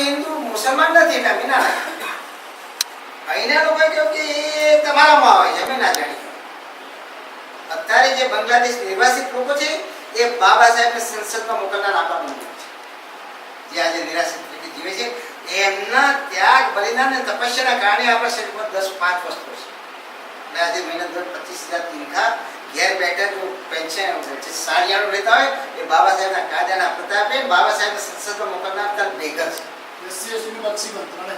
હિન્દુ મુસલમાન નથી એટલે અમે ના રાખીએ. અહીંના લોકો કહ્યું કે એ તમારામાં આવે છે, અમે ના જાણીએ. અત્યારે જે બાંગ્લાદેશ નિર્વાસિત લોકો છે એ બાબા સાહેબને સંસદમાં મોકલનાર આપણા મંદિર છે, જે આજે નિરાશ્રિત તરીકે જીવે છે. એમના ત્યાગ બલિદાન અને તપસ્યાના કારણે આપણા શરીર પર 10-5 વસ્તુ છે. અને આજે મહિના દર 25,000 તિનખા ઘેર બેઠા જો પેન્શન સાડિયાનું લેતા હોય એ બાબા સાહેબના કાયદાના પ્રતાપે બાબા સાહેબને સંસદમાં મોકલનાર તર બેઘર છે. એસસી એસટીની બક્ષી બંધાણે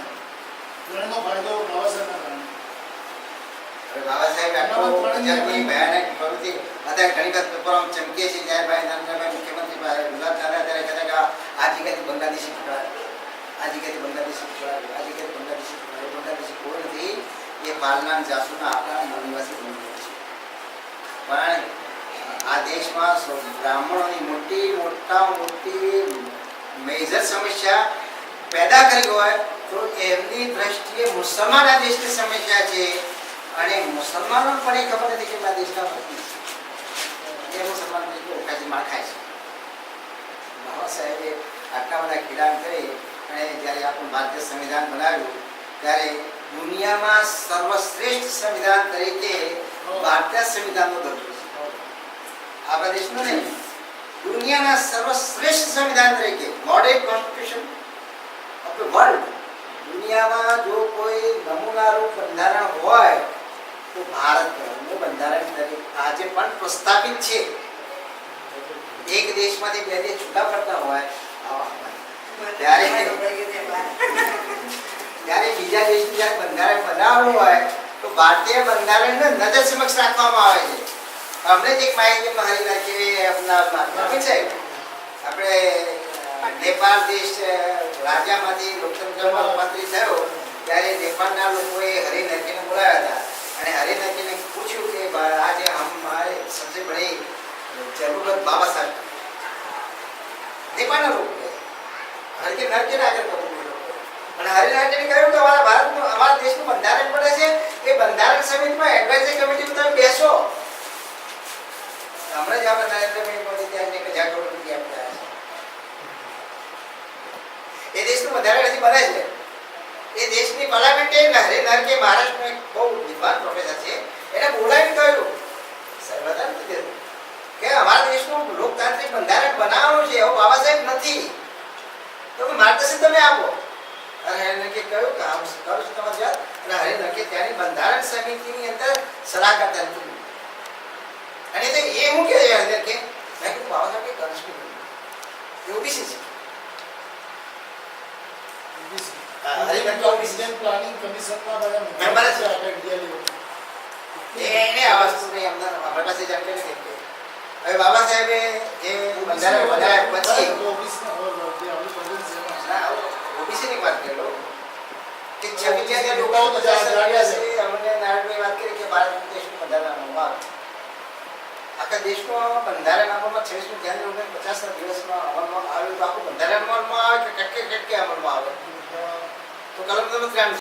ત્રણનો ફાયદો બાબા સાહેબના કારણે. બાબા સાહેબ આટલો ગુજરાતની ભયાનક પ્રવૃત્તિ અત્યારે ઘણી વખત પેપરોમાં ચમકે છે. જ્યારે ભાઈ નરેન્દ્રભાઈ મુખ્યમંત્રી ગુજરાત ચાલ્યા ત્યારે કહેતા કે આ જગ્યાથી બાંગ્લાદેશી પકડાય, આ જગ્યાથી બાંગ્લાદેશી પકડાય, આ જગ્યાથી બાંગ્લાદેશી પકડાય. બાંગ્લાદેશી કોઈ નથી, એ પાલના જાસૂસના આપણા મૂળનિવાસી બની છે. પણ આ દેશમાં બ્રાહ્મણોની મોટી મેજર સમસ્યા પેદા કરી હોય તો એમની દ્રષ્ટિએ મુસલમાન આ દેશની સમસ્યા છે. અને મુસલમાનો પણ એ ખબર નથી કે આ દેશના વતની છે. એ મુસલમાન ઓકાજી માર ખાય છે. બાબા સાહેબે આટલા બધા ખેડાણ કરી અને જ્યારે આપણું ભારતીય સંવિધાન બનાવ્યું ત્યારે દુનિયામાં સર્વશ્રેષ્ઠ સંવિધાન તરીકે ભારતીય સંવિધાનનો દરજ્જો છે. આપણા દેશનું નહીં, દુનિયાના સર્વશ્રેષ્ઠ સંવિધાન તરીકે model constitution of the world. દુનિયામાં જો કોઈ નમૂનારૂપ બંધારણ હોય તો ભારતનું બંધારણ તરીકે આજે પણ પ્રસ્થાપિત છે. એક દેશમાંથી બે દેશ છૂટા પડતા હોય ત્યારે બીજા દેશનું જ્યારે બંધારણ બનાવવું હોય તો ભારતીય બંધારણને નજર સમક્ષ રાખવામાં આવે છે. અમને જ એક માહિતી મળી નાખી આપી છે. આપણે નેપાળ દેશ રાજ્યમાંથી લોકતંત્રમાં રૂપાંતરિત થયો ત્યારે નેપાળના લોકોએ હરિનરજીને બોલાવ્યા હતા અને હરિનરજીને પૂછ્યું કે આજે હમારે સબસે બડી જરૂરત બાબા સાહેબ. નેપાળના લોકો હરિનરજીને આગળ કરવું અને હરિનરજીને કહ્યું કે અમારા ભારતનું અમારા દેશનું બંધારણ પડે છે, એ બંધારણ સમિતિમાં એડવાઇઝરી કમિટીમાં તમે બેસો. હમણાં જ આપણે નરેન્દ્રભાઈ મોદી ત્યાં જાગૃત રૂપિયા આપ્યા છે. એ દેશનું બંધારણ હજી બને છે. એ દેશની પાર્લામેન્ટે હરિનર કે મહારાષ્ટ્રનો એક બહુ વિદ્વાન પ્રોફેસર છે, એને બોલાવીને કહ્યું સર્વદાન કે અમારા દેશનું લોકતાંત્રિક બંધારણ બનાવવાનું છે, એવું બાબા સાહેબ નથી, તો માર્ગદર્શન તમે આપો. અને હરિનરકે કહ્યું કે હું કરું છું તમારી વાત. અને હરિનરકે ત્યાંની બંધારણ સમિતિની અંદર સલાહકાર તરીકે અને તો એ હું કે હરિનર કે મેં કીધું બાબા સાહેબ કે કોન્સ્ટિટ્યુશન એ ઓબીસી છે. પ્લાનિંગ કમિશનના મેમ્બર છે એને આ વસ્તુની અંદર આપણા પાસે જાણકારી નથી. હવે બાબા સાહેબે જે બંધારણ બનાવ્યા પછી ઓબીસીની વાત કરો કે 26 લોકો અમને નારાયણભાઈ વાત કરી કે ભારત દેશનું બંધારણ અમલમાં આવે. આખા દેશનું બંધારણ અમલમાં 26 જાન્યુઆરી 50ના દિવસમાં અમલમાં આવ્યું તો આખું બંધારણ અમલમાં આવે કે કટકે અમલમાં આવે તો કલમ નંબર 3